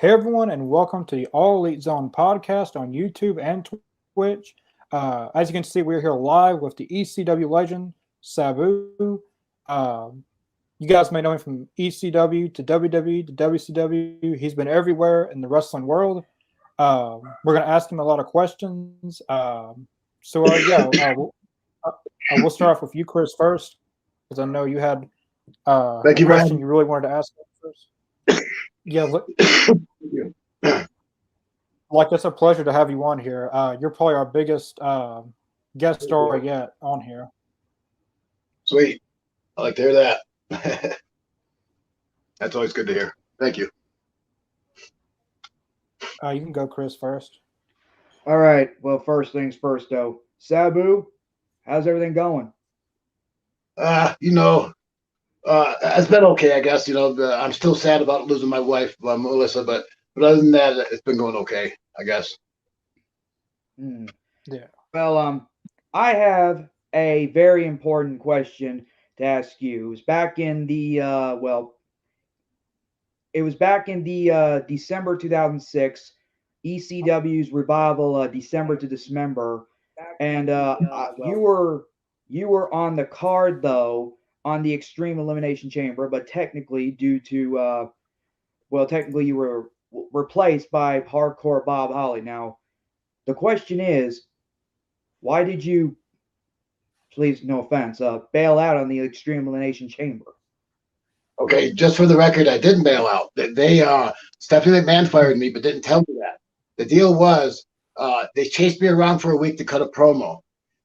Hey everyone, and welcome to the All Elite Zone podcast on YouTube and Twitch. As you can see, we're here live with the ECW legend Sabu. You guys may know him from ECW to WWE to WCW. He's been everywhere in the wrestling world. We're going to ask him a lot of questions. We'll start off with you, Chris, first, because I know you had a question you really wanted to ask him first. Yeah, like it's a pleasure to have you on here. You're probably our biggest guest star yet on here. Sweet. I like to hear that. That's always good to hear. Thank you. You can go, Chris, first. All right. Well, first things first, though. Sabu, how's everything going? It's been okay, I guess. I'm still sad about losing my wife, Melissa, but other than that, it's been going okay, I guess. Yeah. Well, I have a very important question to ask you. It was back in the December 2006 ECW's revival, December to Dismember, and you were on the card though on the Extreme Elimination Chamber, but technically due to technically you were replaced by Hardcore Bob Holly. Now, the question is, why did you, please no offense, bail out on the Extreme Elimination Chamber? Okay, just for the record, I didn't bail out. Stephanie McMahon fired me, but didn't tell me that. The deal was they chased me around for a week to cut a promo,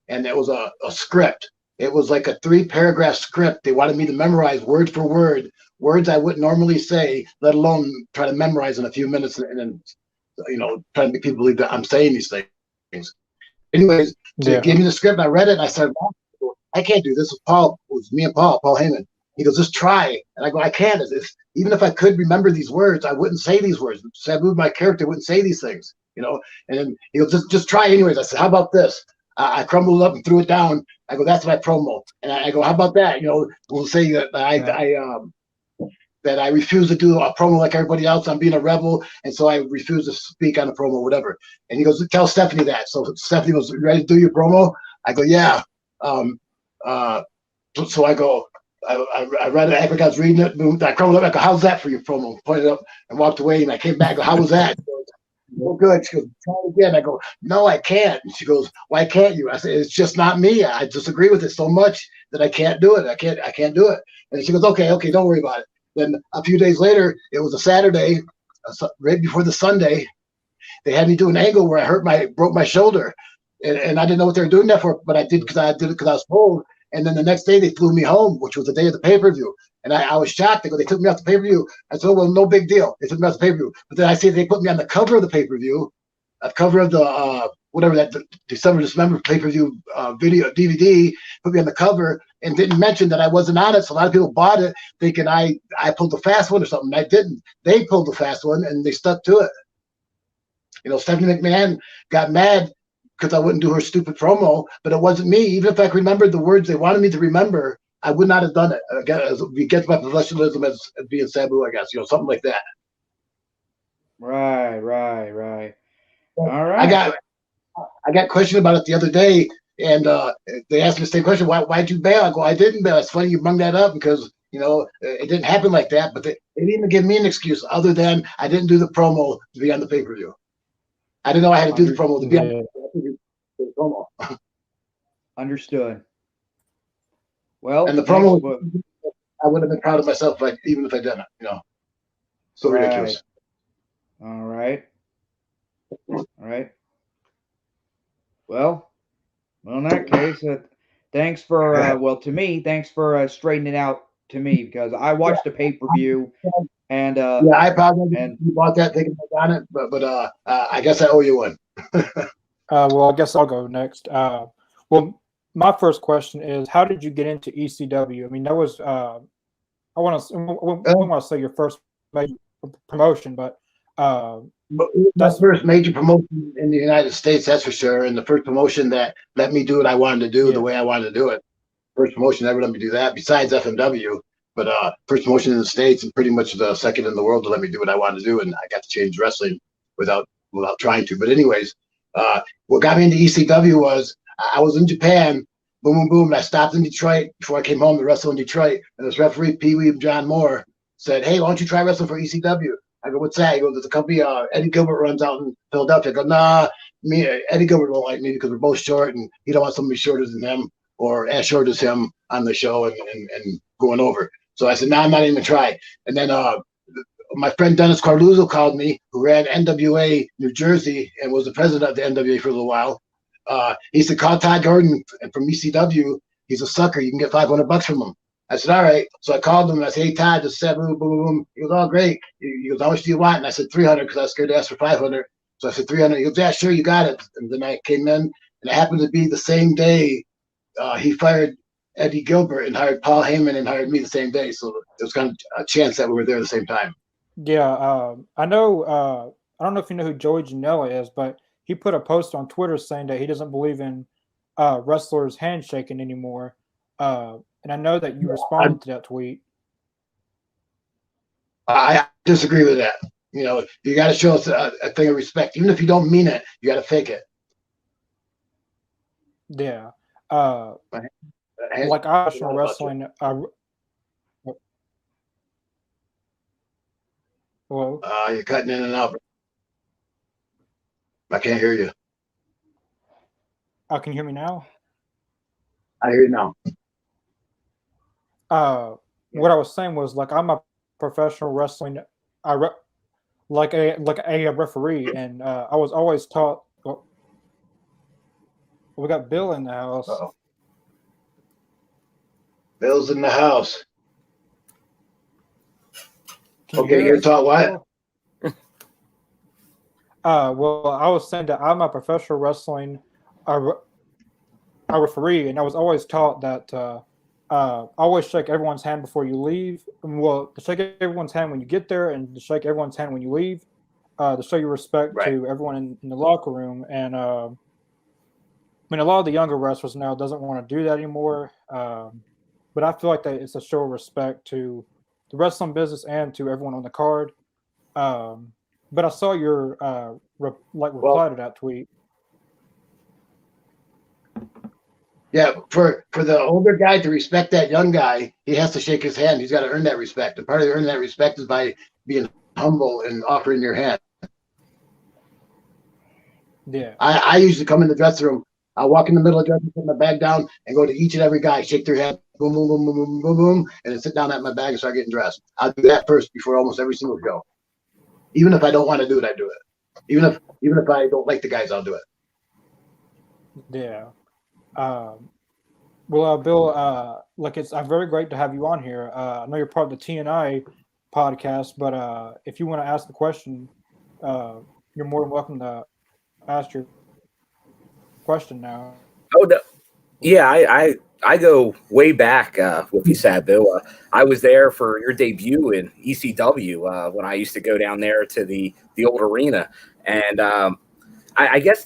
and it was a script. It was like a 3-paragraph script. They wanted me to memorize word for word, words I wouldn't normally say, let alone try to memorize in a few minutes and then, try to make people believe that I'm saying these things. Anyways, they gave me the script. I read it, and I started laughing. I can't do this. It was me and Paul Heyman. He goes, just try. And I go, I can't. Even if I could remember these words, I wouldn't say these words. Sabu, my character, wouldn't say these things, And then he goes, just try anyways. I said, how about this? I crumbled it up and threw it down. I go, that's my promo. And I go, how about that? We'll say that I refuse to do a promo like everybody else. I'm being a rebel, and so I refuse to speak on a promo, whatever. And he goes, tell Stephanie that. So Stephanie goes, you ready to do your promo? I go, yeah. So I go, I read it. I was reading it. I crumbled up. I go, how's that for your promo? Pointed up and walked away. And I came back. I go, how was that? Oh, good. She goes, try it again. I go, no, I can't. And she goes, why can't you? I said, it's just not me. I disagree with it so much that I can't do it. I can't do it. And she goes, okay, don't worry about it. Then a few days later, it was a Saturday, right before the Sunday. They had me do an angle where I broke my shoulder, and I didn't know what they were doing that for, but I did because I was told. And then the next day they flew me home, which was the day of the pay-per-view. And I was shocked. They took me off the pay-per-view. I said, well, no big deal. They took me off the pay-per-view. But then I see they put me on the cover of the pay-per-view, a cover of the December pay-per-view video DVD, put me on the cover and didn't mention that I wasn't on it. So a lot of people bought it thinking I pulled the fast one or something. I didn't. They pulled the fast one and they stuck to it. Stephanie McMahon got mad because I wouldn't do her stupid promo, but it wasn't me. Even if I remembered the words they wanted me to remember, I would not have done it. Against my professionalism as being Sabu, I guess, something like that. Right. All right. I got questioned about it the other day, and they asked me the same question. Why'd you bail? I go, I didn't bail. It's funny you bring that up because, it didn't happen like that, but they didn't even give me an excuse other than I didn't do the promo to be on the pay-per-view. I didn't know I had to do the promo to be on the promo. Understood. Well, and the promo, I would have been proud of myself, even if I didn't, So right. Ridiculous. All right. Well, in that case, thanks for thanks for straightening it out to me because I watched the pay-per-view and I probably bought that thinking on it, but I guess I owe you one. Well, I guess I'll go next. Well, my first question is, how did you get into ECW? I mean, that was I want to say your first major promotion, but that's the first major promotion in the United States, that's for sure, and the first promotion that let me do what I wanted to do the way I wanted to do it. First promotion ever let me do that, besides FMW. but first promotion in the States and pretty much the second in the world to let me do what I wanted to do, and I got to change wrestling without trying to. But anyways, what got me into ECW was I was in Japan. Boom, boom, boom. And I stopped in Detroit before I came home to wrestle in Detroit. And this referee, Pee Wee John Moore, said, "Hey, why don't you try wrestling for ECW?" I go, "What's that?" He goes, "There's a company Eddie Gilbert runs out in Philadelphia." I go, "Nah, Eddie Gilbert won't like me because we're both short, and he don't want somebody shorter than him or as short as him on the show and going over." So I said, "Nah, I'm not even gonna try." And then my friend Dennis Carluzzo called me, who ran NWA New Jersey and was the president of the NWA for a little while. He said, "Call Todd Gordon from ECW. He's a sucker. You can get $500 from him." I said, "All right." So I called him and I said, "Hey, Todd, this is Sabu, boom, boom, boom." He goes, "Oh, great." He goes, "How much do you want?" And I said, 300 because I was scared to ask for 500. So I said, 300. He goes, "Yeah, sure, you got it." And then I came in, and it happened to be the same day he fired Eddie Gilbert and hired Paul Heyman and hired me the same day. So it was kind of a chance that we were there at the same time. Yeah, I know. I don't know if you know who Joey Janela is, but he put a post on Twitter saying that he doesn't believe in wrestlers handshaking anymore. And I know that you responded to that tweet. I disagree with that. You know, you got to show us a thing of respect, even if you don't mean it. You got to fake it. Yeah. Like professional wrestling. Hello? You're cutting in and out. I can't hear you. Oh, can you hear me now? I hear you now. What I was saying was, like, I'm a professional wrestling, like a referee, and I was always taught. Well, we got Bill in the house. Uh-oh. Bill's in the house. Okay, you're taught what? Well, I was saying that I'm a professional wrestling a referee, and I was always taught that always shake everyone's hand before you leave. Well, to shake everyone's hand when you get there, and to shake everyone's hand when you leave, to show your respect to everyone in the locker room. And I mean, a lot of the younger wrestlers now doesn't want to do that anymore. But I feel like that it's a show of respect to the wrestling business and to everyone on the card. But I saw your reply to that tweet. Yeah, for the older guy to respect that young guy, he has to shake his hand. He's got to earn that respect. And part of earning that respect is by being humble and offering your hand. Yeah. I usually come in the dressing room. I walk in the middle of the dressing room, put my bag down, and go to each and every guy, shake their hand, boom, boom, boom, boom, boom, boom, boom, and then sit down at my bag and start getting dressed. I'll do that first before almost every single show. Even if I don't want to do it, I do it. Even if I don't like the guys, I'll do it. Yeah. Well, Bill, it's very great to have you on here. I know you're part of the TNI podcast, but if you want to ask the question, you're more than welcome to ask your question now. Oh, no. Yeah, I go way back with you, Sabu. I was there for your debut in ECW when I used to go down there to the old arena, and I guess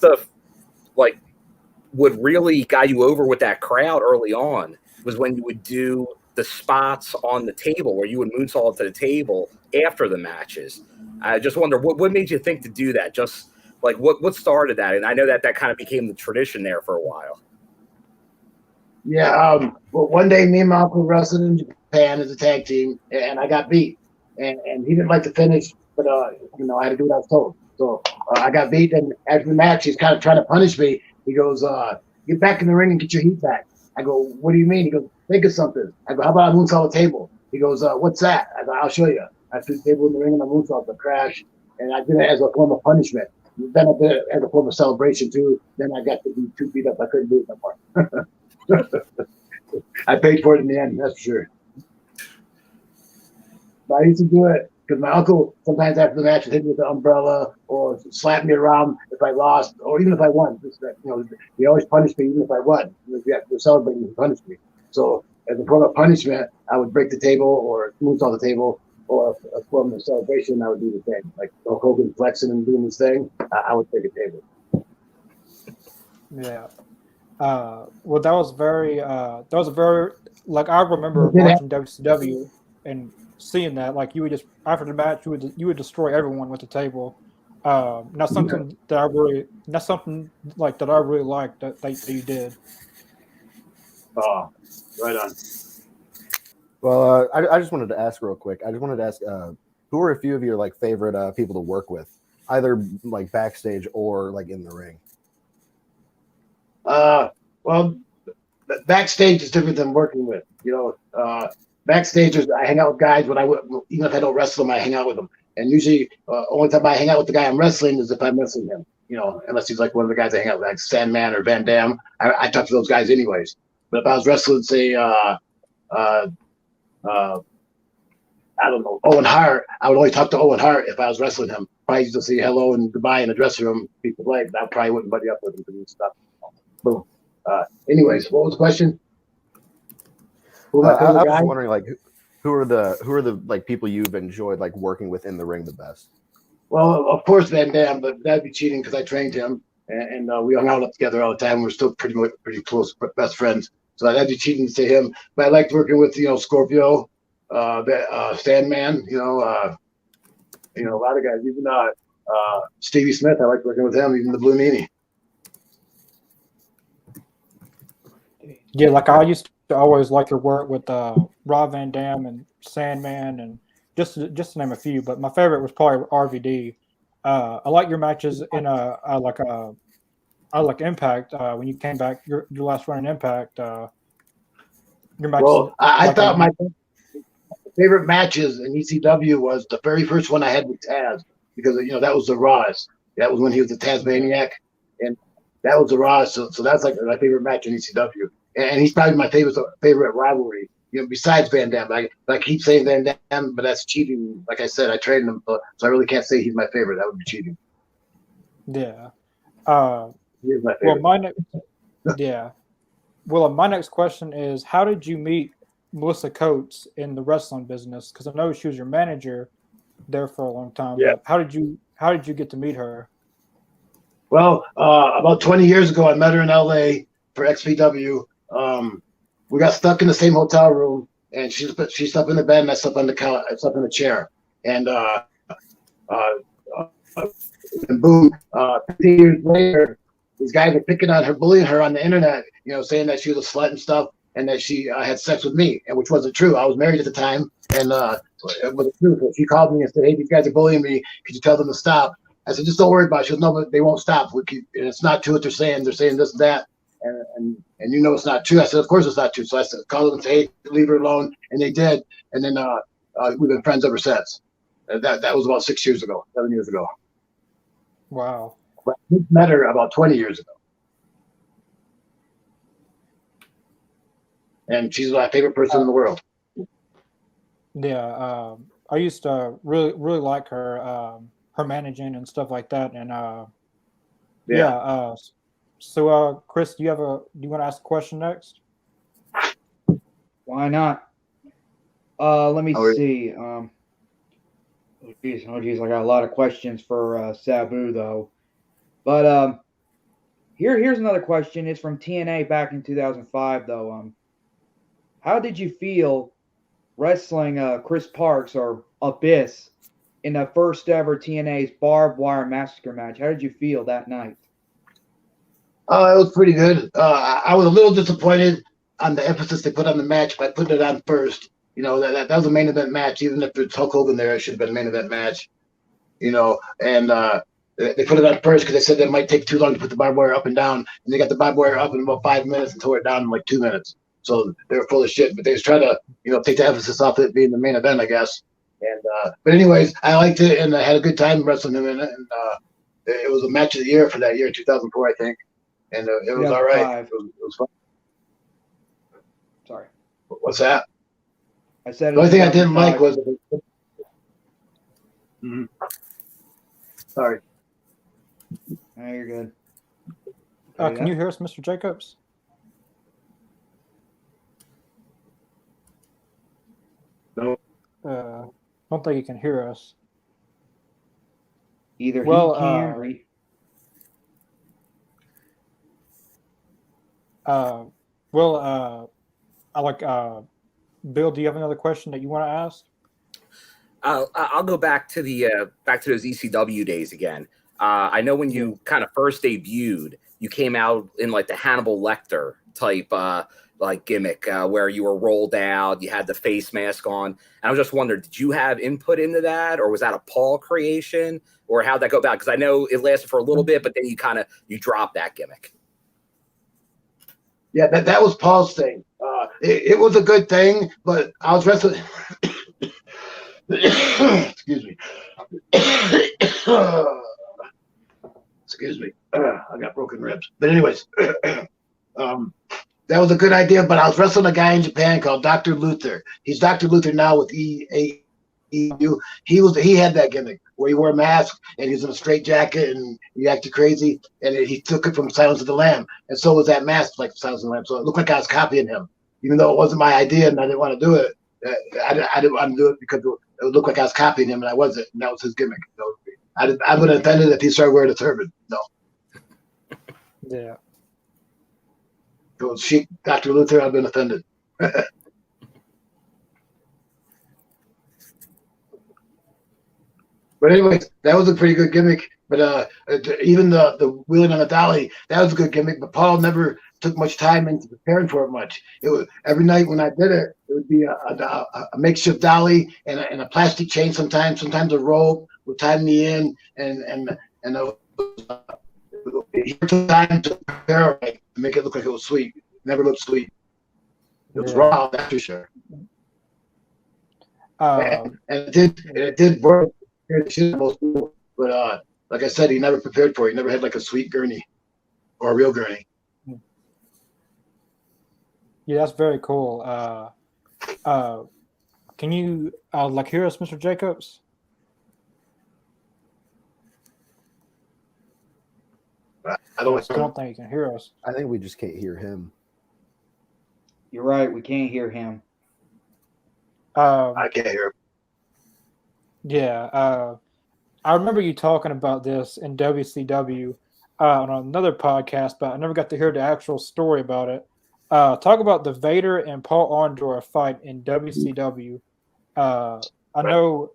what really got you over with that crowd early on was when you would do the spots on the table where you would moonsault to the table after the matches. I just wonder what made you think to do that? Just like what started that? And I know that kind of became the tradition there for a while. Yeah, well, one day me and my uncle wrestled in Japan as a tag team, and I got beat. And he didn't like to finish, but I had to do what I was told. So I got beat, and after the match, he's kind of trying to punish me. He goes, "Get back in the ring and get your heat back." I go, "What do you mean?" He goes, "Think of something." I go, "How about I moonsault the table?" He goes, "What's that?" I go, "I'll show you." I threw the table in the ring and I moonsault the crash, and I did it as a form of punishment. Then I did it as a form of celebration too. Then I got to be too beat up. I couldn't do it no more. I paid for it in the end, that's for sure. But I used to do it because my uncle sometimes after the match would hit me with the umbrella or slap me around if I lost or even if I won. He always punished me even if I won. We're celebrating and punished me. So as a form of punishment, I would break the table or moonsault the table, or a form of celebration, I would do the same. Like Hulk Hogan flexing and doing his thing, I would take a table. Yeah. Well, that was very, like, I remember watching WCW. and seeing that, like you would just after the match, you would destroy everyone with the table. Not something that I really, not something like that I really liked that you did. Oh, right on. Well, I just wanted to ask real quick. I just wanted to ask, who are a few of your like favorite people to work with, either like backstage or like in the ring? Well, backstage is different than working with. Backstage is I hang out with guys when even if I don't wrestle them, I hang out with them. And usually, only time I hang out with the guy I'm wrestling is if I'm wrestling him. Unless he's like one of the guys I hang out with, like Sandman or Van Dam. I talk to those guys anyways. But if I was wrestling, say, I don't know, Owen Hart, I would only talk to Owen Hart if I was wrestling him. Probably just say hello and goodbye in the dressing room. People like I probably wouldn't buddy up with him and stuff. Boom. Anyways, what was the question? I was just wondering, like, who are the like people you've enjoyed like working with in the ring the best? Well, of course Van Dam, but that'd be cheating because I trained him, and we hung out together all the time. We're still pretty close, best friends. So that'd be cheating to say him. But I liked working with Scorpio, Sandman, a lot of guys. Even Stevie Smith, I liked working with him. Even the Blue Meanie. Yeah, like I used to always like your work with Rob Van Dam and Sandman, and just to name a few. But my favorite was probably RVD. I like your matches in I like Impact when you came back your last run in Impact. Your matches. Well, I thought my favorite matches in ECW was the very first one I had with Taz because that was the Rawest. That was when he was the Tazmaniac, and that was the Rawest. So that's like my favorite match in ECW. And he's probably my favorite rivalry, besides Van Dam. I keep saying Van Dam, but that's cheating. Like I said, I trained him, so I really can't say he's my favorite. That would be cheating. Yeah. He is my favorite. Well, my next question is, how did you meet Melissa Coates in the wrestling business? Because I know she was your manager there for a long time. Yeah. But how did you get to meet her? Well, about 20 years ago, I met her in LA for XPW. We got stuck in the same hotel room, and she slept in the bed, and I slept on the couch. I slept in the chair, and boom, 15 years later, these guys were picking on her, bullying her on the internet, saying that she was a slut and stuff, and that she had sex with me, and which wasn't true. I was married at the time, and it wasn't true. So she called me and said, "Hey, these guys are bullying me. Could you tell them to stop?" I said, "Just don't worry about it." She goes, "No, but they won't stop. And it's not true what they're saying. They're saying this and that. And it's not true." I said, "Of course it's not true." So I said, call them and say, "Hey, leave her alone." And they did. And then we've been friends ever since. That was about 7 years ago. Wow. But I met her about 20 years ago. And she's my favorite person in the world. Yeah. I used to really like her managing and stuff like that. And So, Chris, do you want to ask a question next? Why not? Let me see. Oh geez, I got a lot of questions for Sabu though. But here's another question. It's from TNA back in 2005 though. How did you feel wrestling Chris Parks or Abyss in the first ever TNA's barbed wire massacre match? How did you feel that night? It was pretty good. I was a little disappointed on the emphasis they put on the match by putting it on first. That was a main event match. Even if there's Hulk Hogan there, it should have been a main event match. And they put it on first because they said that it might take too long to put the barbed wire up and down. And they got the barbed wire up in about 5 minutes and tore it down in like 2 minutes. So they were full of shit. But they was trying to, take the emphasis off it being the main event, I guess. And but anyways, I liked it and I had a good time wrestling him in it. And it was a match of the year for that year, 2004, I think. And it was all right. It was fun. Sorry. What's that? I said the only thing I didn't like was. Sorry. No, you're good. Can you hear us, Mr. Jacobs? No. I don't think he can hear us. Either he can or he. I like Bill, do you have another question that you want to ask? I'll go back to those ECW days again. I know when you kind of first debuted, you came out in like the Hannibal Lecter type like gimmick where you were rolled out, you had the face mask on. And I was just wondering, did you have input into that, or was that a Paul creation, or how'd that go about? Because I know it lasted for a little bit, but then you dropped that gimmick. Yeah, that was Paul's thing. It was a good thing, but I was wrestling. Excuse me. Excuse me. I got broken ribs. But anyways, that was a good idea. But I was wrestling a guy in Japan called Dr. Luther. He's Dr. Luther now with EAU. He had that gimmick where he wore a mask and he was in a straight jacket and he acted crazy, and he took it from Silence of the Lamb, and so was that mask like Silence of the Lamb. So it looked like I was copying him, even though it wasn't my idea and I didn't want to do it. I didn't want to do it because it would look like I was copying him, and I wasn't. And that was his gimmick. So I would have offended if he started wearing a turban. No. Yeah. If it was Sheik, Dr. Luther, I'd been offended. But anyways, that was a pretty good gimmick. But even the wheeling on the dolly, that was a good gimmick. But Paul never took much time into preparing for it much. It was every night when I did it, it would be a makeshift dolly and a plastic chain. Sometimes a rope would tie me in, and he took time to prepare it to make it look like it was sweet. It never looked sweet. It was raw, that's for sure. And it did work. But like I said, he never prepared for it. He never had like a sweet gurney or a real gurney. Yeah, that's very cool. Can you like hear us, Mr. Jacobs? I don't think you can hear us. I think we just can't hear him. You're right. We can't hear him. I can't hear him. Yeah. I remember you talking about this in WCW on another podcast, but I never got to hear the actual story about it. Talk about the Vader and Paul Orndorff fight in WCW. I know.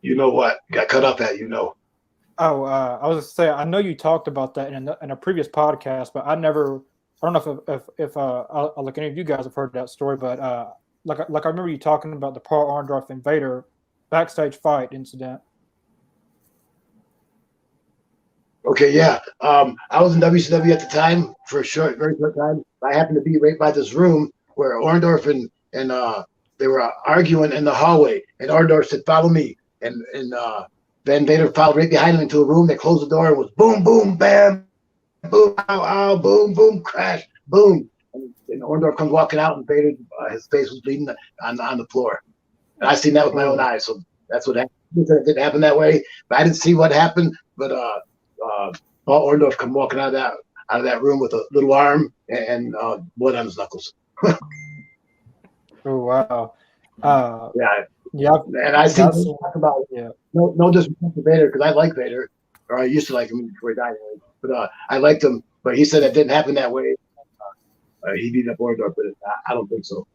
You know what? Got cut off at, you know. Oh, I was going to say, I know you talked about that in a previous podcast, but I don't know if like any of you guys have heard that story, but like I remember you talking about the Paul Orndorff and Vader backstage fight incident. Okay, yeah. I was in WCW at the time for a very short time. I happened to be right by this room where Orndorff and they were arguing in the hallway, and Orndorff said, "Follow me," and Van Vader followed right behind him into a room. They closed the door and it was boom, boom, bam, boom, ow, ow, boom, boom, crash, boom. And Orndorff comes walking out, and Vader, his face was bleeding on the floor. And I seen that with my own eyes, so that's what happened. It didn't happen that way, but I didn't see what happened. But Paul Orndorff come walking out of that room with a little arm and blood on his knuckles. Oh wow! Yeah, and I see talk about no disrespect to Vader, because I like Vader, or I used to like him before he died. But I liked him, but he said it didn't happen that way. He beat up Orndorff, but I don't think so.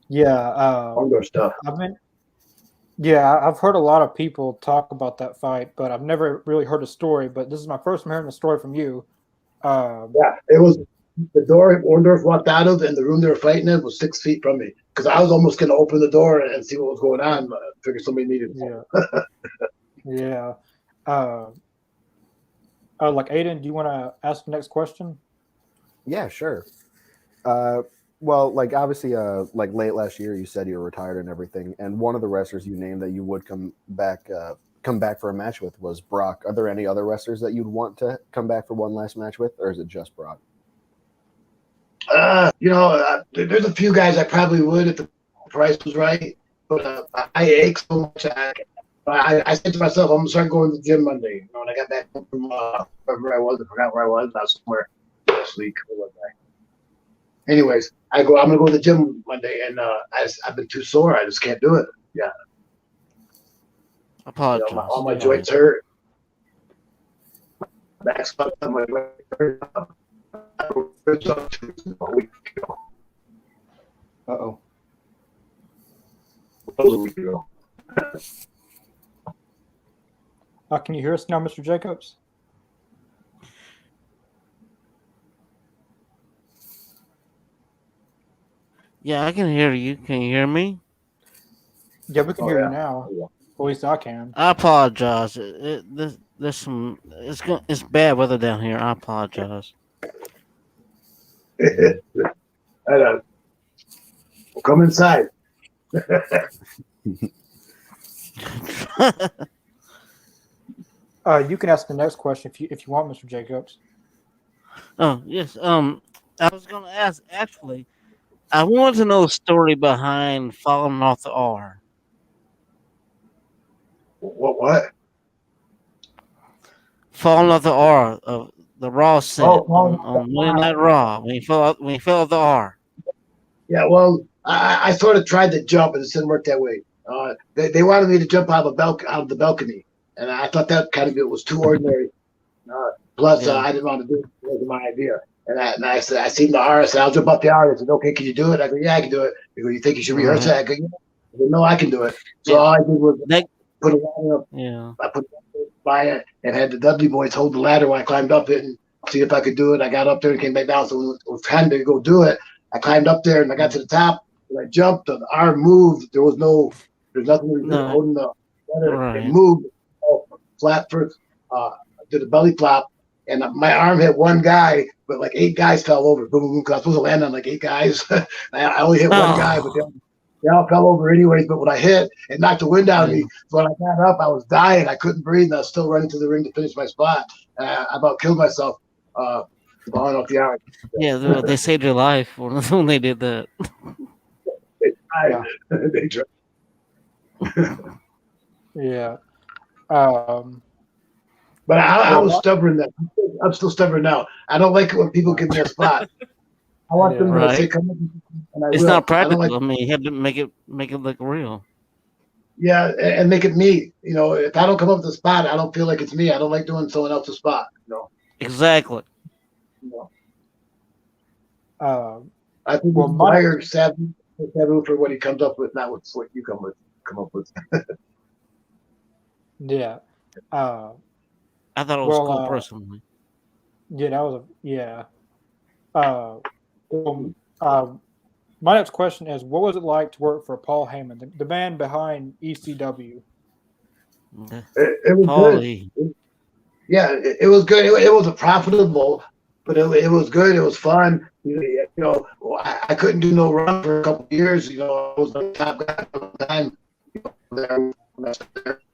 Yeah, Orndorff stuff. I've heard a lot of people talk about that fight, but I've never really heard a story. But this is my first time hearing a story from you. It was the door Orndorff walked out of, and the room they were fighting in was 6 feet from me, because I was almost going to open the door and see what was going on, but I figured somebody needed it. Yeah. Like Aiden, do you want to ask the next question? Yeah, sure. Well, like obviously, like late last year, you said you were retired and everything, and one of the wrestlers you named that you would come back for a match with was Brock. Are there any other wrestlers that you'd want to come back for one last match with, or is it just Brock? There's a few guys I probably would if the price was right, but I ache so much. I said to myself, I'm gonna start going to the gym Monday. When I got back from wherever I was, I forgot where I was. I was somewhere last week. Anyways, I'm gonna go to the gym Monday, and I've been too sore. I just can't do it. Yeah. Apologize. All my joints hurt. That's about somewhere a week ago. Uh-oh. A week ago. Can you hear us now, Mr. Jacobs? Yeah, I can hear you. Can you hear me? Yeah, we can hear yeah. you now. Yeah. At least I can. I apologize. It's bad weather down here. I apologize. Come inside. You can ask the next question if you want, Mr. Jacobs. Oh yes. I was gonna ask. Actually, I wanted to know the story behind falling off the R. What? Falling off the R of the Raw set falling on Monday Night Raw when he fell off the R. Yeah, well, I sort of tried to jump, and it didn't work that way. They wanted me to jump out of the balcony, and I thought that kind of it was too ordinary. Plus, I didn't want to do it. It wasn't my idea. And I said, I seen the R. I said, I'll jump up the R. They said, okay, can you do it? I go, yeah, I can do it. They go, you think you should rehearse that? I go, yeah. I go, no, I can do it. So all I did was put a ladder up. Yeah. I put by it and had the Dudley boys hold the ladder while I climbed up it and see if I could do it. I got up there and came back down. So when it was time to go do it, I climbed up there and I got to the top. When I jumped, the R moved. There's nothing holding the ladder. Right. It moved flat first. Did a belly flop. And my arm hit one guy, but like 8 guys fell over. Boom, boom, boom. Cause I was supposed to land on like 8 guys. I only hit one guy, but they all fell over anyways. But when I hit, it knocked the wind out of me. So when I got up, I was dying. I couldn't breathe. And I was still running to the ring to finish my spot. I about killed myself falling off the arm. Yeah, they saved your life when they did that. They tried. Yeah. But I was stubborn then. I'm still stubborn now. I don't like it when people give me a spot. I want them to say, "Come in," and I It's will. not practical. I I mean, you have to make it look real. Yeah, and make it me. You know, if I don't come up with the spot, I don't feel like it's me. I don't like doing someone else's spot. You know. Exactly. You know. I think well, we hire Sabu for what he comes up with, not what you come up with. Yeah. I thought it was cool personally. Yeah, that was my next question is, what was it like to work for Paul Heyman, the man behind ECW? It was good. Yeah, it was good. It was profitable, but it was good. It was fun. You know, I couldn't do no run for a couple of years. You know, I was the top guy for the time. You know,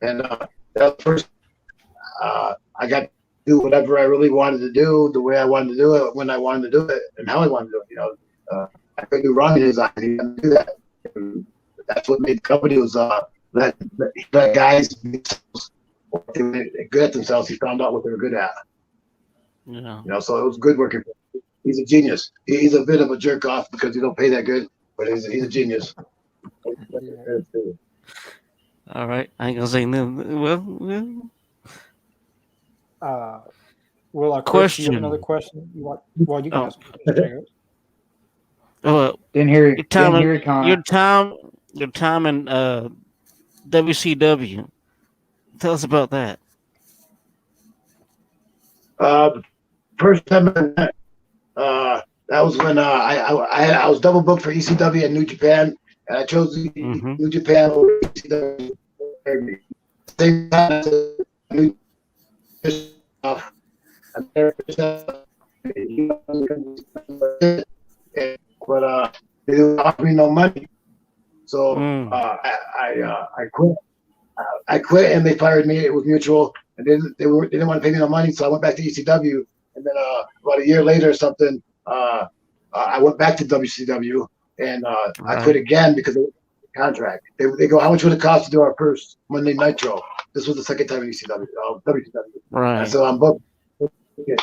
and that was first. I got to do whatever I really wanted to do, the way I wanted to do it, when I wanted to do it, and how I wanted to do it. You know, I couldn't do wrong design. I didn't do that. And that's what made the company was let guys be good at themselves. He found out what they were good at. Yeah. You know, so it was good working for him. He's a genius. He's a bit of a jerk off because he don't pay that good, but he's a genius. All right, I ain't gonna say nothing. Well, question. You have another question? You can ask. Didn't hear it. Your time in WCW. Tell us about that. First time that was when I was double booked for ECW and New Japan, and I chose New Japan over ECW. Same time, but they didn't offer me no money, so I quit. I quit, and they fired me. It was mutual, and they didn't want to pay me no money, so I went back to ECW. And then about a year later or something, I went back to WCW, and I quit again because of the contract. They go, how much would it cost to do our first Monday Nitro? This was the second time in ECW, WCW. Right. I said, I'm booked.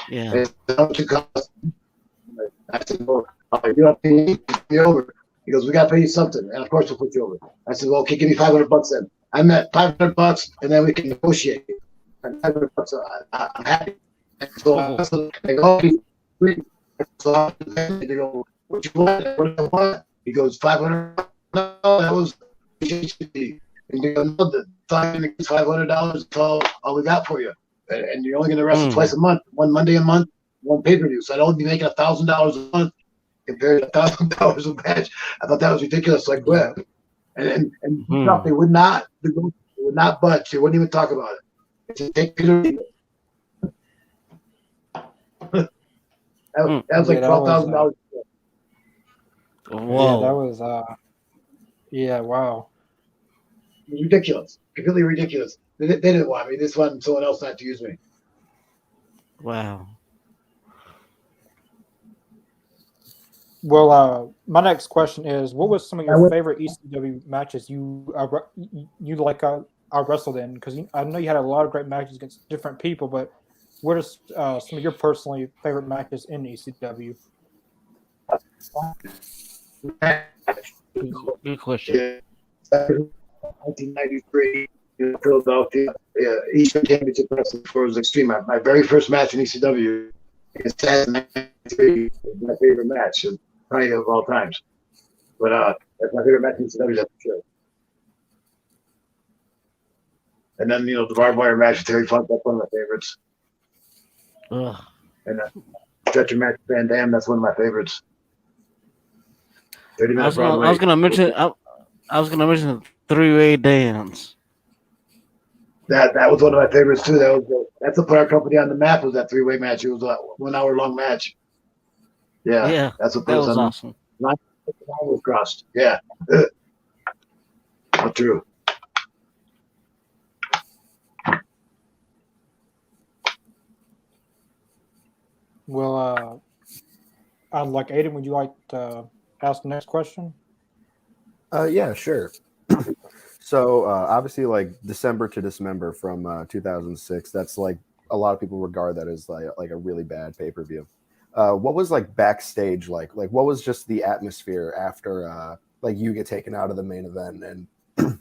Yeah. And how much it cost? I said, well, you have to pay me over. He goes, we got to pay you something, and of course we'll put you over. I said, well, okay, give me $500 then. I'm at $500, and then we can negotiate. And $500, I'm happy. And so I go, so they go, what you want? What do you want? He goes, $500. No, that was and they go, no, the $500 is all we got for you. And you're only going to wrestle twice a month, one Monday a month, one pay-per-view. So I'd only be making $1,000 a month compared to $1,000 a match. I thought that was ridiculous. So I quit. And they would not budge. They wouldn't even talk about it. Just take it or leave it. That was like $12,000. Whoa. Yeah, that was yeah, wow. Ridiculous. Completely ridiculous. They didn't want me. They just wanted someone else not to use me. Wow. Well, my next question is, what was some of your favorite ECW matches you wrestled in? Because I know you had a lot of great matches against different people, but what are some of your personally favorite matches in ECW? Good question. 1993 in Philadelphia, Eastern Championship Wrestling was Extreme. My very first match in ECW is 1993. It's my favorite match, probably of all times. But that's my favorite match in ECW, that's for sure. And then, the barbed wire match with Terry Funk, that's one of my favorites. Ugh. And stretcher match with Van Damme, that's one of my favorites. 30 I minutes. was gonna mention the three-way dance. That was one of my favorites too. That's what put our company on the map, was that three-way match. It was a 1 hour long match. Yeah, that's what that put us was on. awesome. Line was crossed. Yeah, not true. Well, I'd like Aiden. Would you like to ask the next question? Yeah, sure. So obviously, like December to Dismember from 2006, that's like a lot of people regard that as like a really bad pay-per-view. What was like Backstage like? Like, what was just the atmosphere after like you get taken out of the main event and the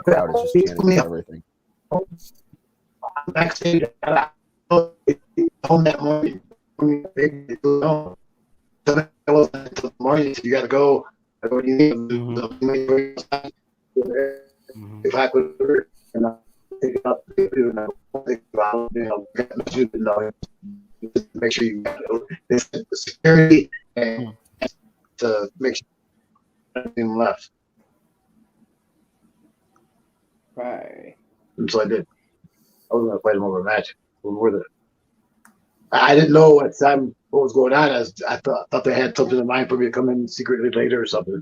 crowd is just chanting for everything? Backstage, home that morning. No, until the morning. You got to go. If I could, and I take it up, and I think about, make sure you the security and to make sure nothing left. Right. And so I did. I was going to fight him over a match. It was worth it. I didn't know at the time what was going on. I thought they had something in mind for me to come in secretly later or something.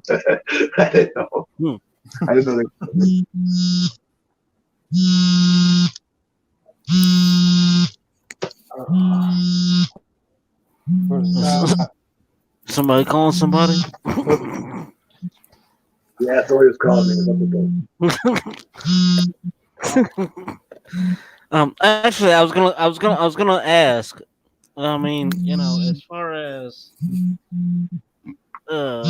I didn't know. I didn't know Somebody calling somebody? Yeah, somebody was calling me. Actually, I was gonna ask. I mean, as far as I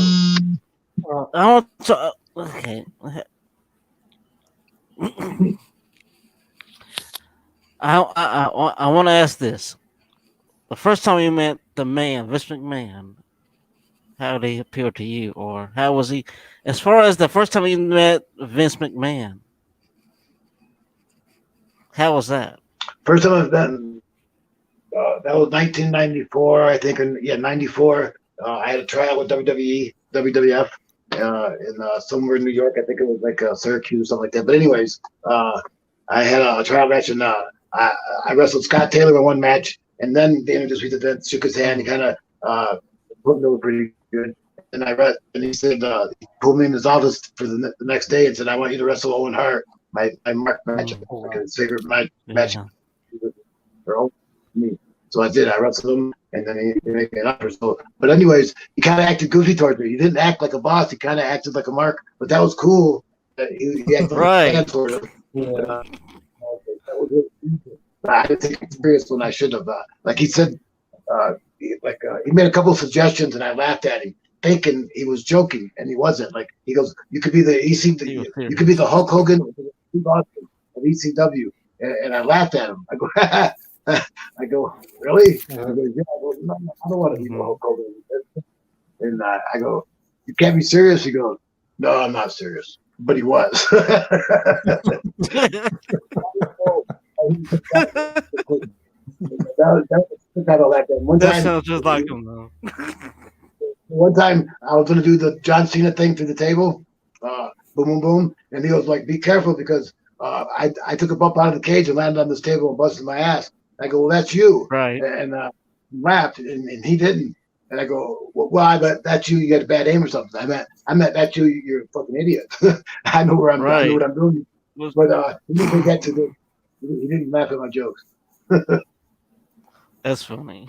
want to. Okay. I want to ask this. The first time you met the man, Vince McMahon, how did he appear to you? Or how was he? As far as the first time you met Vince McMahon, how was that? First time I've been, that was 1994, I think. 94. I had a tryout with WWF in somewhere in New York. I think it was like Syracuse or something like that. But anyways, I had a tryout match, and I wrestled Scott Taylor in one match, and then they introduced me to Vince, shook his hand, he kind of put me over pretty good. And and he said, he pulled me in his office for the next day and said, "I want you to wrestle Owen Hart, my mark match, his favorite match for me." So I did. I wrestled him, and then he made me an offer. So, but anyways, he kind of acted goofy towards me. He didn't act like a boss. He kind of acted like a mark. But that was cool. He acted like a fan sort of. That was really cool. I didn't take it serious when I should have. Like he said, he made a couple of suggestions, and I laughed at him, thinking he was joking, and he wasn't. Like he goes, "You could be the you could be the Hulk Hogan of ECW," and I laughed at him. I go, I go, really? I go, yeah. I go, no, I don't want to be no Hulk Hogan. And I go, you can't be serious. He goes, no, I'm not serious. But he was. that was kind of like that. That sounds just like him, though. One time I was going to do the John Cena thing through the table, boom, boom, boom, and he was like, "Be careful because I took a bump out of the cage and landed on this table and busted my ass." I go, "Well, that's you," Right? And laughed, and he didn't. And I go, "Well, I bet that's you. You got a bad aim or something." I meant that's you. You're a fucking idiot. I know where I know what I'm doing. But he didn't get to the. He didn't laugh at my jokes. That's funny.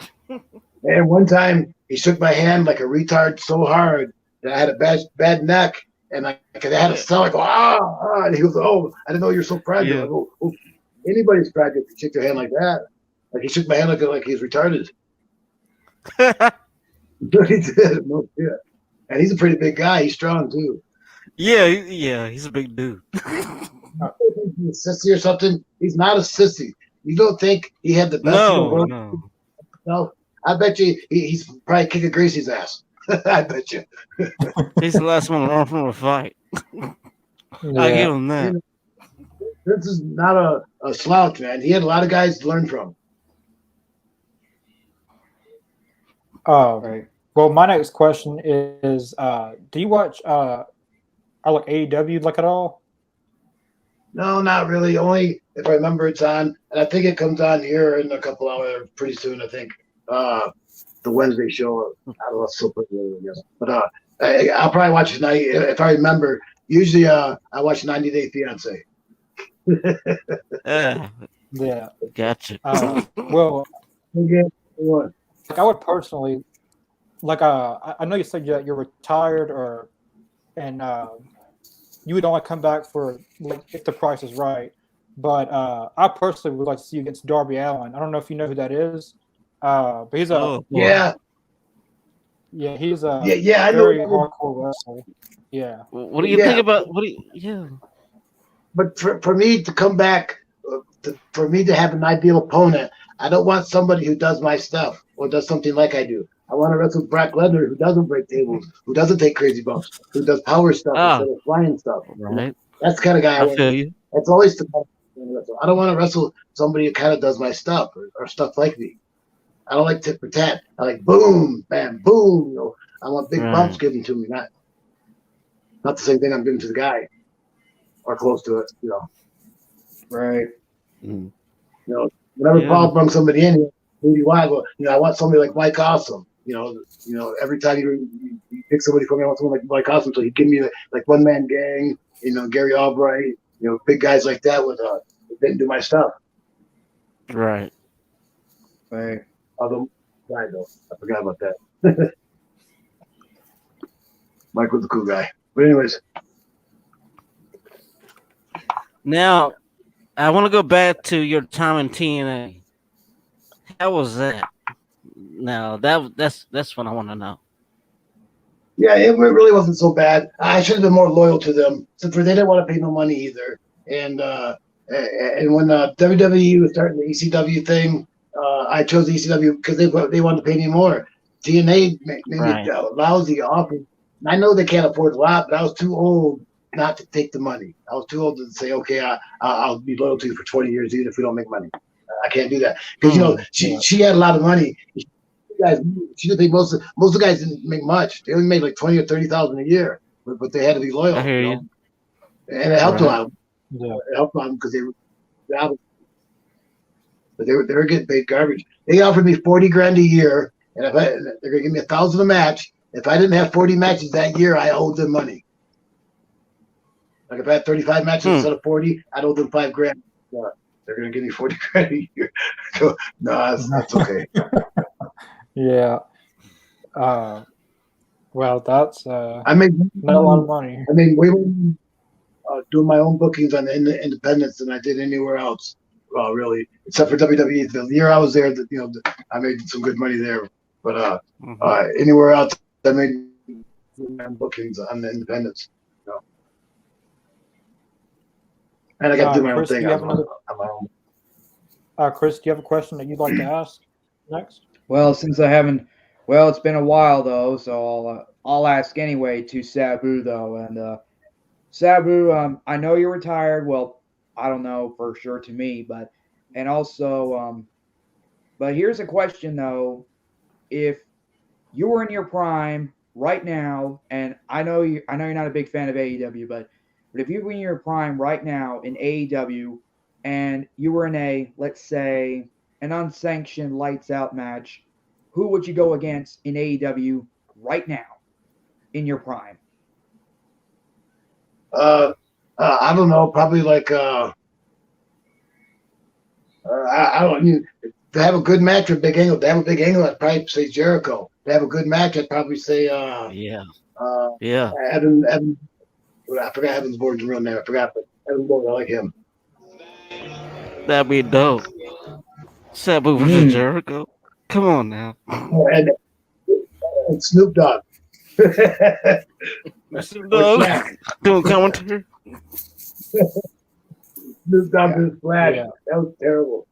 And one time he shook my hand like a retard so hard that I had a bad neck, and I had a sound like ah, and he goes, "Oh, I didn't know you're so fragile." Yeah. I go, "Oh, anybody's fragile if you shake their hand like that." Like he shook my hand like he's retarded. He did, no shit. And he's a pretty big guy. He's strong too. Yeah, he's a big dude. He's a sissy or something. He's not a sissy. You don't think he had the best in the world? No. I bet you he's probably kicking Gracie's ass. I bet you. He's the last one to run from a fight. I give him that. This is not a slouch, man. He had a lot of guys to learn from. Right. Well, my next question is: do you watch like AEW like at all? No, not really. Only if I remember it's on, and I think it comes on here in a couple hours, pretty soon. I think the Wednesday show. I don't know, it's so pretty, I guess. But I'll probably watch it tonight if I remember. Usually, I watch 90 Day Fiance. Yeah. Gotcha. Well, What? like I would personally, like I know you said that you're retired and you would only come back for like if the price is right. But I personally would like to see you against Darby Allin. I don't know if you know who that is, but he's a yeah, he's a I very know. hardcore wrestler. Yeah. What do you think about But for me to come back, for me to have an ideal opponent, I don't want somebody who does my stuff or does something like I do. I want to wrestle Brock Lesnar who doesn't break tables, who doesn't take crazy bumps, who does power stuff instead of flying stuff. Right. That's the kind of guy I want. feel you. That's always the kind of wrestle. I don't want to wrestle somebody who kind of does my stuff or stuff like me. I don't like to pretend. I like boom, bam, boom. You know, I want big bumps given to me, not the same thing I'm giving to the guy or close to it. You know. Right. Mm-hmm. You know, whenever Paul brings somebody in, who do you want? Well, you know, I want somebody like Mike Awesome. You know, every time you pick somebody for me, I want someone like Mike Awesome. So he give me like One Man Gang. You know, Gary Albright. You know, big guys like that with didn't do my stuff. Right. Although, guy though, I forgot about that. Mike was a cool guy. But anyways. Now, I want to go back to your time in TNA. How was that? Now, that's what I want to know. Yeah, it really wasn't so bad. I should have been more loyal to them, since they didn't want to pay no money either. And when WWE was starting the ECW thing, I chose ECW because they wanted to pay me more. TNA made me a lousy offer. I know they can't afford a lot, but I was too old not to take the money. I was too old to say, okay, I'll be loyal to you for 20 years even if we don't make money. I can't do that because she had a lot of money. She didn't think most of the guys didn't make much. They only made like 20 or 30,000 a year, but they had to be loyal. I hear you. And it helped a lot. Yeah. It helped them because they were getting paid garbage. They offered me $40,000 a year, and if they're gonna give me $1,000 a match. If I didn't have 40 matches that year, I owed them money. Like if I had 35 matches instead of 40, I'd owe them $5,000. They're gonna give me $40,000 a year. So no, that's okay. Yeah. Well, that's I made not a lot of money. I mean, we were doing my own bookings on the independents than I did anywhere else. Really, except for WWE. The year I was there, I made some good money there. But anywhere else, I made bookings on the independents. And I got to do my own thing on my own. Chris, do you have a question that you'd like to ask next? Well, since I haven't, well, it's been a while though, so I'll ask anyway to Sabu though, and Sabu, I know you're retired. Well, I don't know for sure to me, but and also, but here's a question though: if you were in your prime right now, and I know you're not a big fan of AEW, but if you were in your prime right now in AEW, and you were in a, let's say, an unsanctioned lights out match, who would you go against in AEW right now in your prime? I don't know. Probably like I don't. To have a good match with Big Angle, to have a Big Angle, I'd probably say Jericho. To have a good match, I'd probably say Yeah. Evan. I forgot Evan's board's real name. I forgot, but Evan Board, I like him. That'd be dope. Sabu versus Jericho. Come on now. And Snoop Dogg. Snoop Dogg doing commentary. Snoop Dogg is flat. Yeah. That was terrible.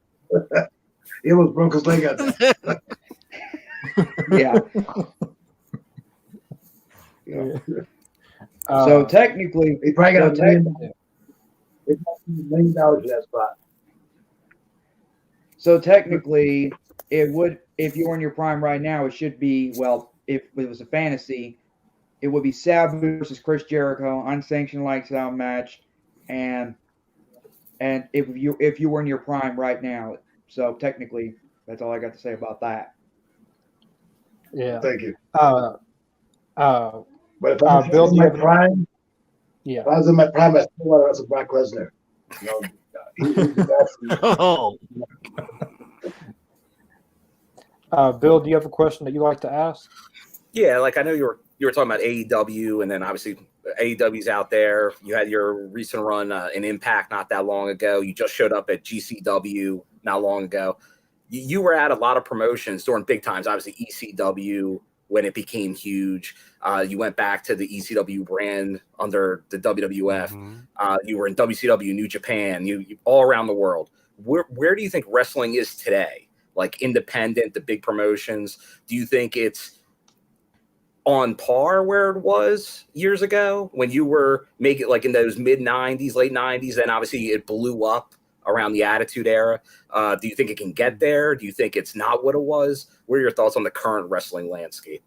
He almost broke his leg out there. Yeah. So technically, he probably got $1 million for that spot. So technically, it would, if you were in your prime right now, it should be, well, if it was a fantasy, it would be Sabu versus Chris Jericho, unsanctioned lights out match, and if you were in your prime right now. So technically, that's all I got to say about that. Yeah. Thank you. But if I was in my prime, yeah. If I was in my prime, I still want to wrestle Brock Lesnar. You know, he's the best. Oh. Bill, do you have a question that you like to ask? Yeah, like I know you were talking about AEW, and then obviously AEW's out there. You had your recent run in Impact not that long ago. You just showed up at GCW not long ago. You were at a lot of promotions during big times. Obviously ECW when it became huge. You went back to the ECW brand under the WWF. Mm-hmm. You were in WCW, New Japan. You all around the world. Where do you think wrestling is today? Like independent, the big promotions. Do you think it's on par where it was years ago when you were making like in those mid 90s, late 90s, and obviously it blew up around the Attitude Era? Do you think it can get there? Do you think it's not what it was? What are your thoughts on the current wrestling landscape?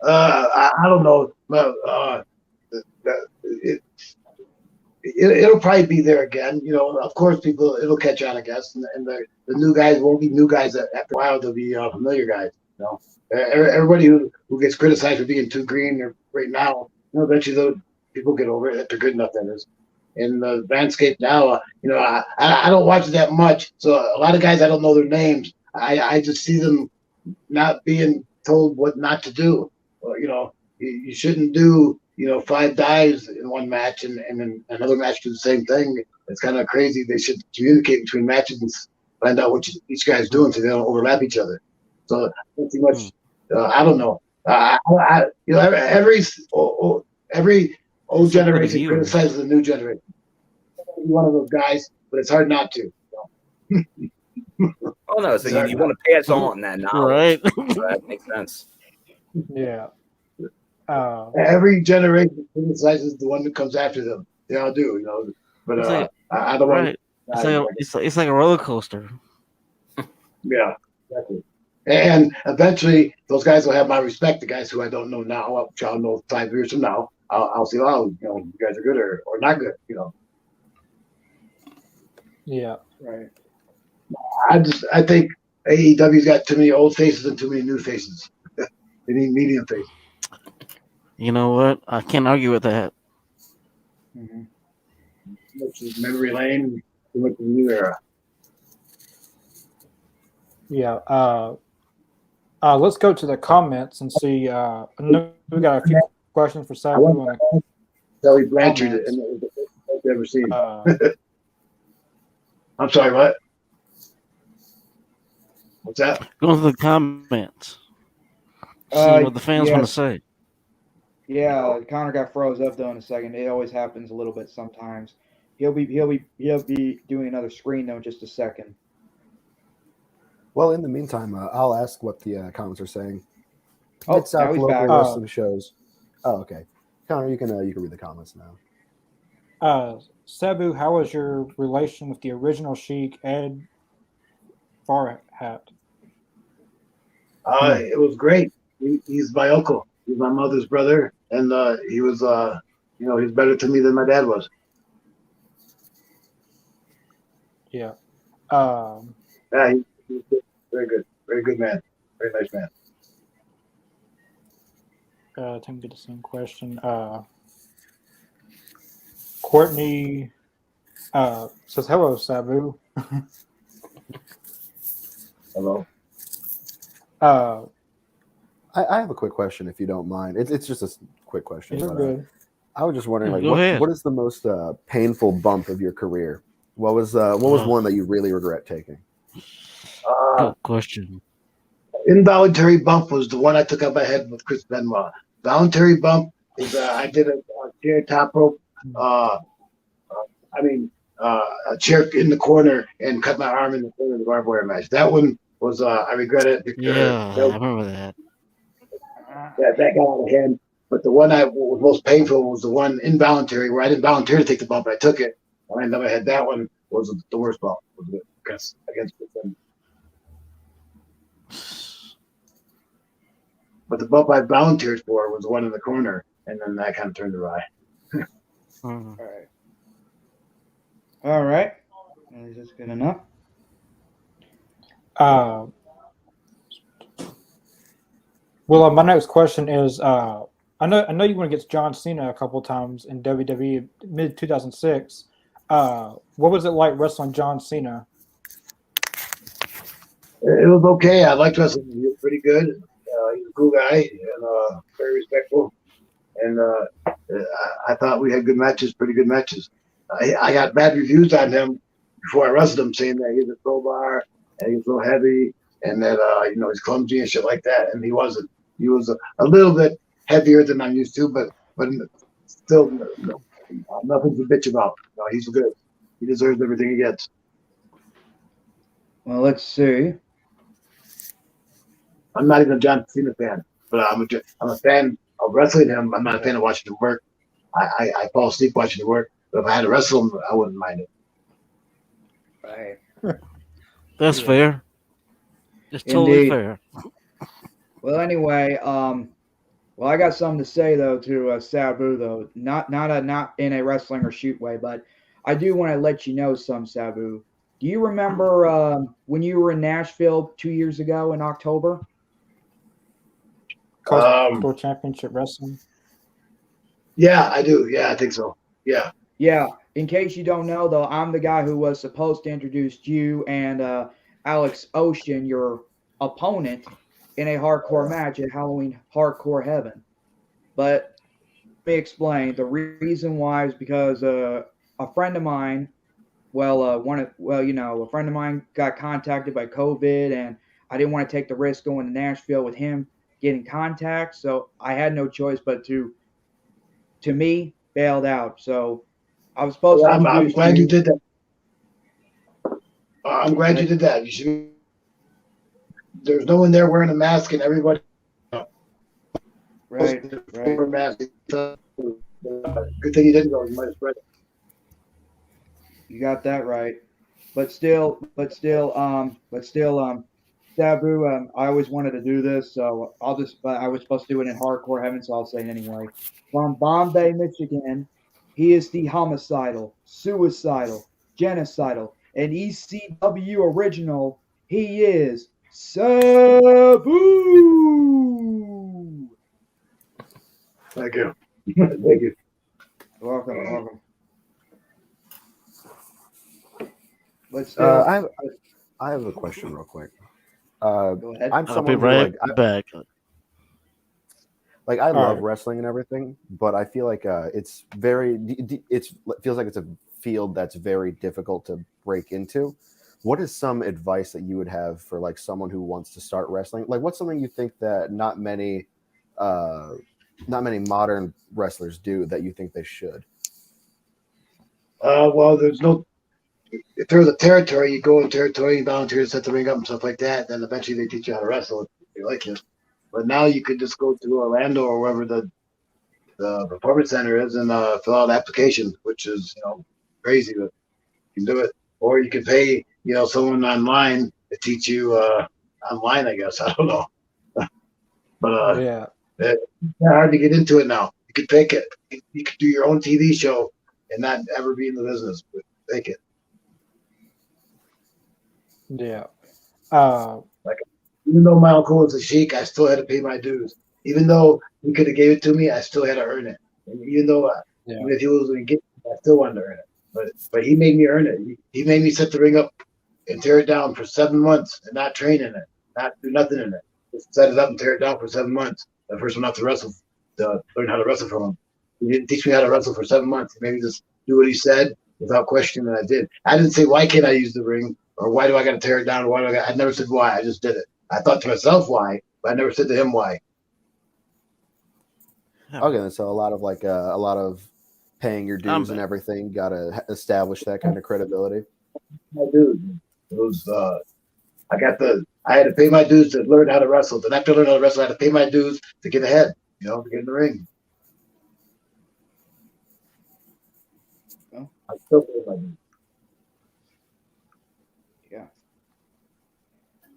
I don't know. It'll probably be there again. You know, of course, it'll catch on, I guess, and the new guys won't be new guys. After a while, they'll be familiar guys. You know, everybody who gets criticized for being too green right now, you know, eventually those people get over it if they're good enough. That is. In the landscape now, you know, I don't watch it that much, so a lot of guys I don't know their names. I just see them not being told what not to do. You know, you shouldn't do 5 dives in one match and then another match do the same thing. It's kind of crazy. They should communicate between matches and find out what each guy's doing so they don't overlap each other. So pretty much, I don't know. You know, every old generation criticizes the new generation. I'm one of those guys, but it's hard not to. Oh no, so you want to pass on that knowledge, right? So that makes sense. Yeah. Every generation criticizes the one that comes after them. They all do, you know. But I don't want. It's like a roller coaster. Yeah, exactly. And eventually, those guys will have my respect. The guys who I don't know now, which I'll know 5 years from now, I'll see. Oh, you know, you guys are good or not good. You know. Yeah. Right. I think AEW's got too many old faces and too many new faces. They need medium faces. You know what? I can't argue with that. Mm-hmm. Too much is memory lane, too much of the new era. Yeah. Let's go to the comments and see. We got a few questions for Sabu. Kelly Blanchard, and it was the first I've ever seen. I'm sorry, what? What's that? Go to the comments. See what the fans want to say. Yeah, Connor got froze up though in a second. It always happens a little bit sometimes. He'll be doing another screen though in just a second. Well, in the meantime, I'll ask what the comments are saying. Oh, Mid South now he's local back. wrestling shows. Oh, okay. Connor, you can read the comments now. Sabu, how was your relation with the original Sheik, Ed Farhat? It was great. He's my uncle. He's my mother's brother, and he was, he's better to me than my dad was. Yeah. Yeah, he's good. Very good man, very nice man. I think we get the same question. Courtney says, "Hello, Sabu." Hello. I have a quick question, if you don't mind. It's just a quick question. You're But, good. I was just wondering, like, Go ahead. what is the most painful bump of your career? What was one that you really regret taking? Good question. Involuntary bump was the one I took out my head with Chris Benoit. Voluntary bump is I did a chair top rope. A chair in the corner and cut my arm in the corner of the barbed wire match. That one was I regret it. Because Yeah, I remember that. that got out of hand. But the one I was most painful was the one involuntary where I didn't voluntarily take the bump, but I took it. And I never had that one was the worst bump against Chris Benoit. But the bump I volunteered for was the one in the corner, and then that kind of turned awry. Mhm. All right. Is this good enough? Well, my next question is, I know you went against John Cena a couple times in WWE mid 2006. What was it like wrestling John Cena? It was okay. I liked wrestling. He was pretty good. He's a cool guy and very respectful. And I thought we had good matches, pretty good matches. I got bad reviews on him before I wrestled him, saying that he's a crowbar and he's so heavy and that he's clumsy and shit like that. And he wasn't. He was a little bit heavier than I'm used to, but still nothing to bitch about. No, he's good. He deserves everything he gets. Well, let's see. I'm not even a John Cena fan, but I'm a fan of wrestling him. I'm not a fan of watching him work. I fall asleep watching him work, but if I had to wrestle him, I wouldn't mind it. Right. That's fair. It's totally Indeed. fair. Well, anyway, I got something to say though to Sabu though, not in a wrestling or shoot way, but I do want to let you know some, Sabu. Do you remember when you were in Nashville 2 years ago in October? World Championship Wrestling. Yeah, I do. Yeah, I think so. Yeah. Yeah. In case you don't know, though, I'm the guy who was supposed to introduce you and Alex Ocean, your opponent, in a hardcore match at Halloween Hardcore Heaven. But let me explain. The reason why is because a friend of mine, a friend of mine got contacted by COVID, and I didn't want to take the risk going to Nashville with him getting contact, so I had no choice but to bailed out. So I was supposed to introduce I'm glad you did that. I'm glad you did that. You should. There's no one there wearing a mask, and everybody. Right. Mask. Good thing you didn't go. You might have spread it. You got that right. But still, Sabu, I always wanted to do this, so I was supposed to do it in Hardcore Heaven, so I'll say it anyway. From Bombay, Michigan, he is the homicidal, suicidal, genocidal, and ECW original. He is Sabu. Thank you. Thank you. Welcome. Let's I have a question real quick. go ahead. I'm I'll be someone who, right back. I love Alright. wrestling and everything, but I feel like it's feels like it's a field that's very difficult to break into. What is some advice that you would have for like someone who wants to start wrestling? Like, what's something you think that not many modern wrestlers do that you think they should? Well, there's no. If there was a territory, you go in territory, you volunteer to set the ring up and stuff like that. Then eventually they teach you how to wrestle if you like it. But now you could just go to Orlando or wherever the performance center is and fill out an application, which is crazy, but you can do it. Or you can pay someone online to teach you online. I guess I don't know, but Yeah. it's hard to get into it now. You could take it. You could do your own TV show and not ever be in the business, but take it. Yeah. Even though my uncle was a Sheik, I still had to pay my dues. Even though he could have gave it to me, I still had to earn it. And even though, even if he was going to get it, I still wanted to earn it. But he made me earn it. He made me set the ring up and tear it down for 7 months and not train in it, not do nothing in it. Just set it up and tear it down for 7 months. The first one not to wrestle, to learn how to wrestle from him. He didn't teach me how to wrestle for 7 months. He made me just do what he said without question, and I did. I didn't say, why can't I use the ring? Or why do I got to tear it down? Or why do I never said why. I just did it. I thought to myself why, but I never said to him why. Okay, so a lot of paying your dues and everything got to establish that kind of credibility. My dues. It was I had to pay my dues to learn how to wrestle. Then after I learned how to wrestle, I had to pay my dues to get ahead, to get in the ring. Well, I still pay my dues. yeah.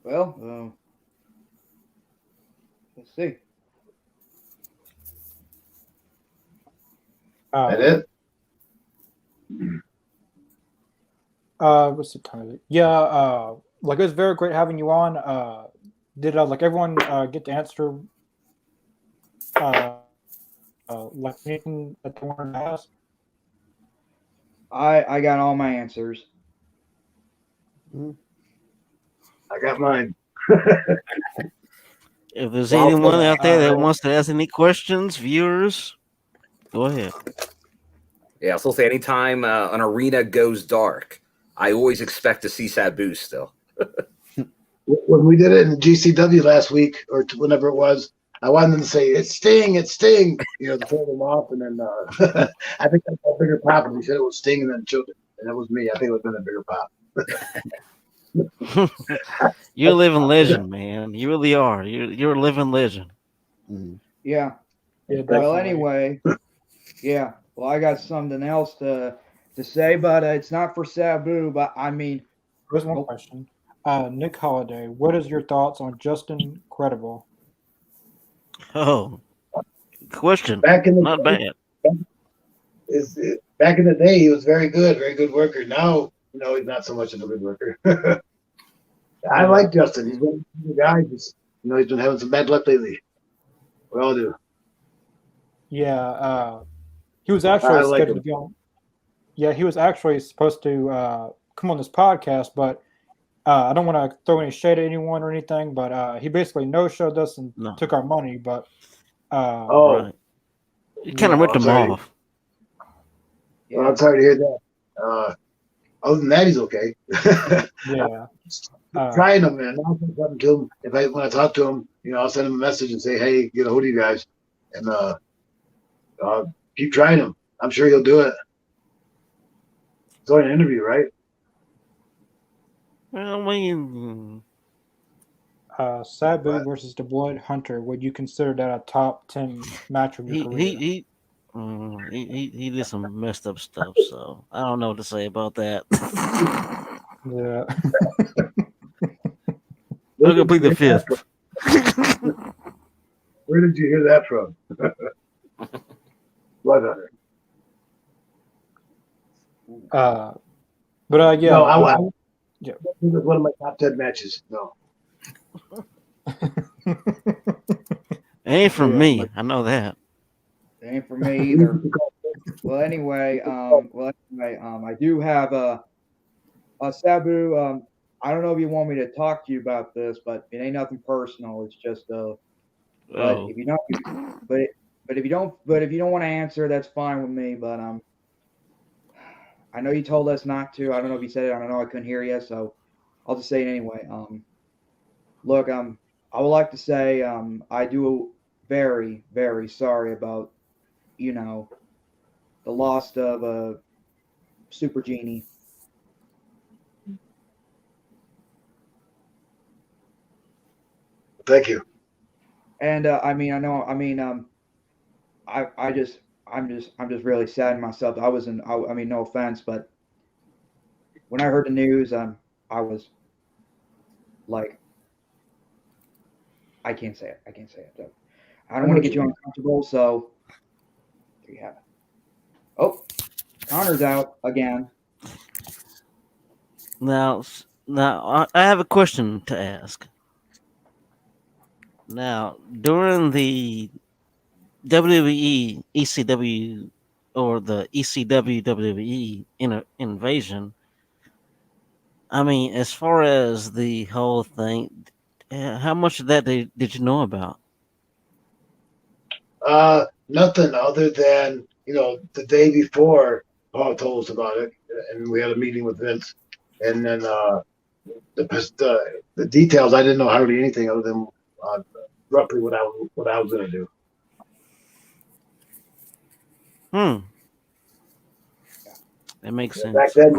Well, let's see. That it? What's the time? Yeah. Like it was very great having you on. Did like everyone get to answer like anything that they wanted to ask? I got all my answers. I got mine. If there's anyone out there that wants to ask any questions, viewers, go ahead. Yeah, so say anytime an arena goes dark, I always expect to see Sabu still. When we did it in GCW last week or whenever it was, I wanted them to say, it's Sting, it's Sting, to throw them off. And then I think that's a bigger pop. And we said it was Sting and then children. And that was me. I think it would have been a bigger pop. You're a living legend, man. You really are. You're a living legend. Mm-hmm. Yeah. Well, anyway, yeah. Well, I got something else to say, but it's not for Sabu. But I mean, there's one question. Nick Holiday, what is your thoughts on Justin Credible? Oh, question. Back in the not day, bad. Back in the day, he was very good worker. Now, he's not so much of a good worker. I like Justin. He's one of the guys. He's been having some bad luck lately. We all do. Yeah, he was actually scheduled to be on. Yeah, he was actually supposed to come on this podcast, but I don't want to throw any shade at anyone or anything. But he basically no-showed us and took our money. But right. You kind of ripped him off. Yeah. Well, I'm sorry to hear that. Other than that, he's okay. Yeah. Trying him, man. I'll send something to him. When I talk to him, I'll send him a message and say, hey, get a hold of you guys. And keep trying him. I'm sure he'll do it. It's only an interview, right? Well, I mean, Sabu versus the Blood Hunter. Would you consider that a top 10 match of your career? He did some messed up stuff, so I don't know what to say about that. Yeah. We're gonna plead the fifth. Where did you hear that from? Blood Hunter. Yeah. No, yeah. This is one of my top 10 matches. No. Ain't from me. I know that. It ain't for me either. Well, anyway, I do have a Sabu. I don't know if you want me to talk to you about this, but it ain't nothing personal. It's just But if you don't, but if you don't want to answer, that's fine with me. But I know you told us not to. I don't know if you said it. I don't know. I couldn't hear you, so I'll just say it anyway. Look, I would like to say I do very, very sorry about the loss of Super Genie. Thank you. And I'm just really sad in myself. I mean, no offense, but when I heard the news, I was like, I can't say it. I can't say it. So, I don't want to get you uncomfortable, so there you have it. Oh, Connor's out again. Now, I have a question to ask. Now, during the WWE ECW or the ECW WWE invasion, I mean, as far as the whole thing, how much of that did you know about? Nothing other than the day before Paul told us about it, and we had a meeting with Vince, and then the details I didn't know hardly anything other than roughly what I was going to do. That makes sense. Back then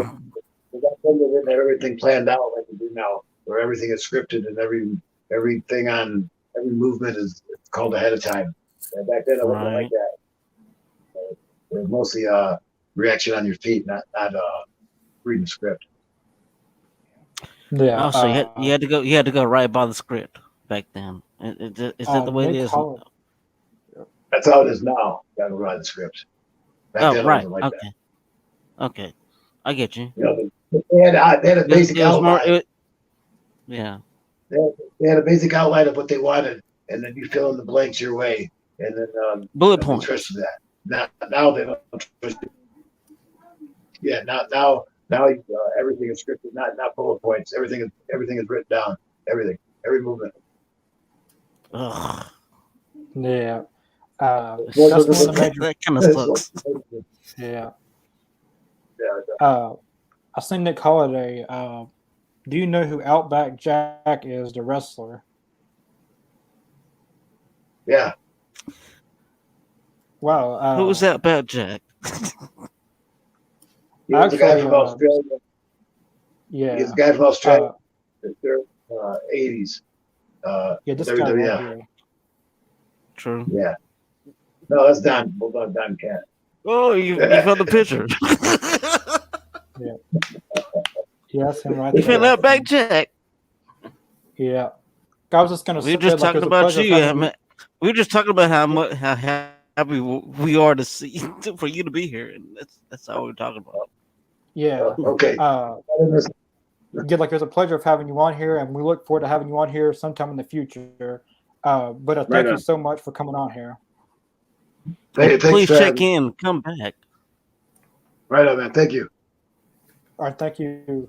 they didn't have everything planned out like we do now, where everything is scripted and everything on every movement is called ahead of time. And back then it wasn't like that. It was mostly reaction on your feet, not reading the script. Yeah. Oh, so you had to go right by the script back then. Is that the way it is? That's how it is now. Got to write the script. Back then, right. It wasn't like that. Okay, I get you. They had a basic outline. Yeah. They had a basic outline of what they wanted, and then you fill in the blanks your way, and then bullet points. Trust that. Now they don't trust it. Yeah. Now everything is scripted, not bullet points. Everything is written down. Every movement. Ugh. Yeah. That kind of sucks. Yeah. I seen Nick Holiday. Do you know who Outback Jack is, the wrestler? Yeah. Wow. Who was Outback Jack? He was a guy from Australia. Yeah. He's a guy from Australia. 80s. Yeah, this guy right here. True. Yeah. No, that's Don. Bulldog Don Cat. Oh, you found the picture. Yeah. Yes, him right You there. found Outback Jack. Yeah. I was just gonna say, we were just talking about you. We were just talking about how happy we are to see for you to be here, and that's all we're talking about. Yeah. Okay. It was a pleasure of having you on here, and we look forward to having you on here sometime in the future. But thank you so much for coming on here. Please check in. Come back. Right on, man. Thank you. All right. Thank you.